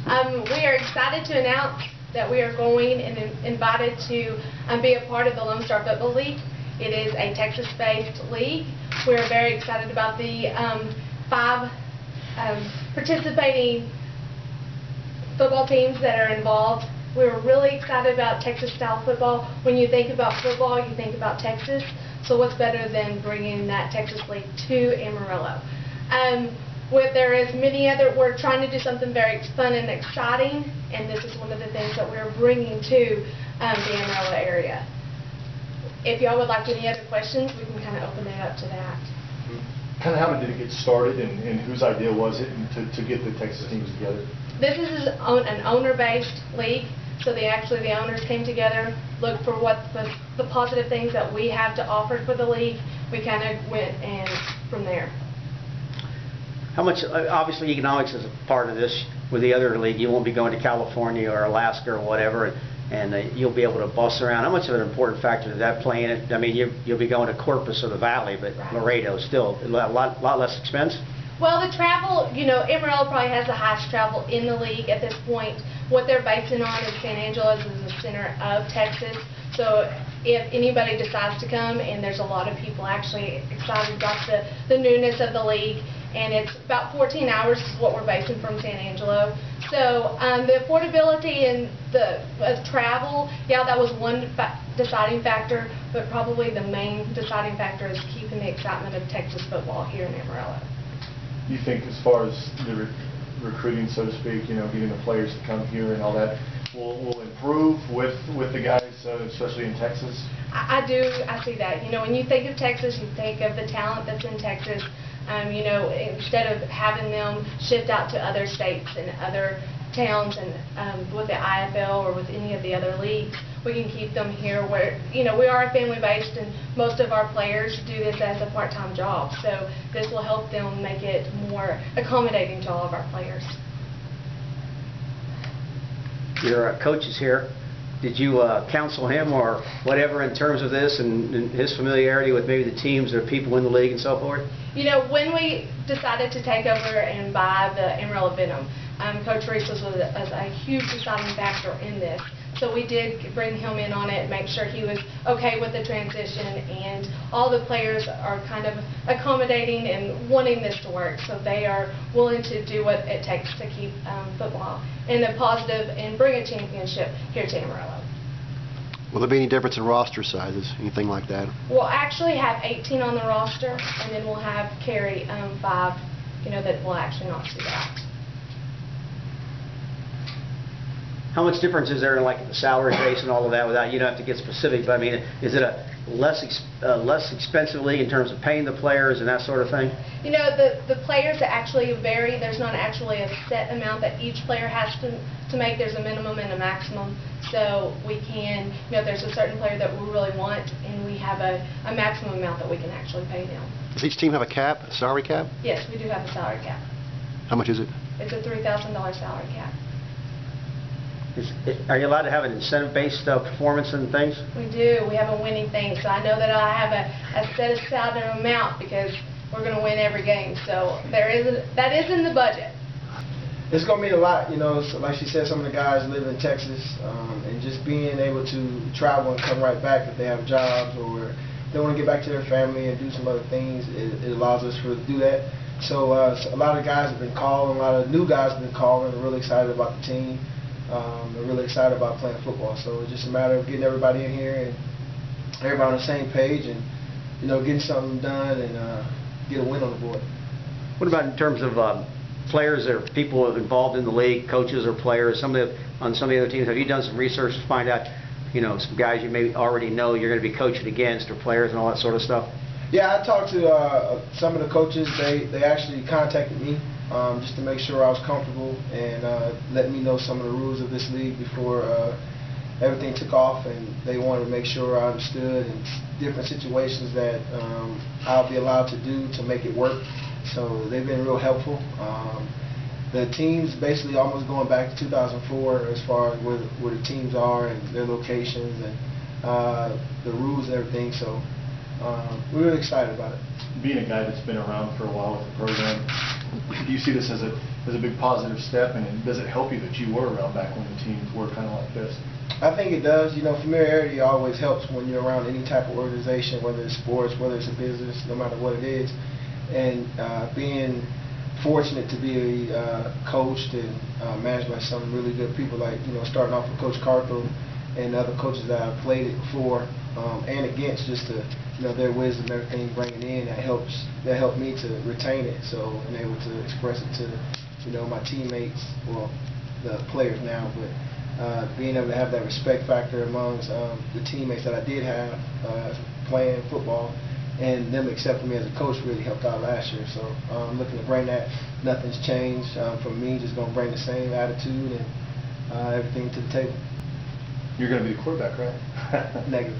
We are excited to announce that we are going and invited to be a part of the Lone Star Football League. It is a Texas-based league. We are very excited about the 5 participating football teams that are involved. We're really excited about Texas-style football. When you think about football, you think about Texas. So what's better than bringing that Texas League to Amarillo? There is many other, we're trying to do something very fun and exciting, and this is one of the things that we're bringing to the Amarillo area. If y'all would like any other questions, we can kind of open it up to that. Kind of how did it get started, and whose idea was it to get the Texas teams together? This is an owner-based league, so the owners came together, looked for what the positive things that we have to offer for the league. We kind of went and from there. How much, obviously economics is a part of this with the other league. You won't be going to California or Alaska or whatever, and you'll be able to bus around. How much of an important factor does that play in it? I mean, you'll be going to Corpus or the Valley, but right. Laredo still a lot less expense? Well, the travel, Amarillo probably has the highest travel in the league at this point. What they're basing on is San Angelo is the center of Texas. So if anybody decides to come, and there's a lot of people actually excited about the newness of the league, and it's about 14 hours is what we're basing from San Angelo. So the affordability and the travel, yeah, that was one deciding factor, but probably the main deciding factor is keeping the excitement of Texas football here in Amarillo. You think as far as the recruiting, so to speak, getting the players to come here and all that, will improve with the guys, especially in Texas? I do. I see that. When you think of Texas, you think of the talent that's in Texas. Instead of having them shift out to other states and other towns and with the IFL or with any of the other leagues, we can keep them here where, we are family-based, and most of our players do this as a part-time job. So this will help them make it more accommodating to all of our players. Your coach is here. Did you counsel him or whatever in terms of this and his familiarity with maybe the teams or people in the league and so forth? When we decided to take over and buy the Amarillo Venom, Coach Reese was a huge deciding factor in this. So we did bring him in on it, make sure he was okay with the transition, and all the players are kind of accommodating and wanting this to work. So they are willing to do what it takes to keep football in a positive and bring a championship here to Amarillo. Will there be any difference in roster sizes, anything like that? We'll actually have 18 on the roster, and then we'll have carry 5, that will actually not see that. How much difference is there in like the salary base and all of that? Without, you don't have to get specific, but I mean, is it a less expensive league in terms of paying the players and that sort of thing? The players actually vary. There's not actually a set amount that each player has to make. There's a minimum and a maximum. So we can, if there's a certain player that we really want, and we have a maximum amount that we can actually pay them. Does each team have a cap, a salary cap? Yes, we do have a salary cap. How much is it? It's a $3,000 salary cap. Are you allowed to have an incentive-based performance and things? We do. We have a winning thing. So I know that I have a set aside amount because we're going to win every game. So that is in the budget. It's going to mean a lot, so like she said, some of the guys live in Texas, and just being able to travel and come right back if they have jobs or they want to get back to their family and do some other things, it allows us to do that. So a lot of guys have been calling, a lot of new guys have been calling, and really excited about the team. They're really excited about playing football, so it's just a matter of getting everybody in here and everybody on the same page, and getting something done and get a win on the board. What about in terms of players or people involved in the league, coaches or players? On some of the other teams, have you done some research to find out, some guys you may already know you're going to be coaching against, or players and all that sort of stuff? Yeah, I talked to some of the coaches. They actually contacted me. Just to make sure I was comfortable and let me know some of the rules of this league before everything took off, and they wanted to make sure I understood and different situations that I'll be allowed to do to make it work. So they've been real helpful. The teams basically almost going back to 2004 as far as where the teams are and their locations and the rules and everything. So we're really excited about it. Being a guy that's been around for a while with the program, do you see this as a big positive step, and does it help you that you were around back when the teams were kind of like this? I think it does. You know, familiarity always helps when you're around any type of organization, whether it's sports, whether it's a business, no matter what it is. And being fortunate to be coached and managed by some really good people, like, you know, starting off with Coach Carthel and other coaches that I've played it for and against, just to, you know, their wisdom, everything bringing in, that helped me to retain it. So I'm able to express it to, you know, my teammates, well, the players now, but being able to have that respect factor amongst the teammates that I did have playing football, and them accepting me as a coach really helped out last year. So I'm looking to bring that. Nothing's changed from me, just going to bring the same attitude and everything to the table. You're going to be the quarterback, right? Negative.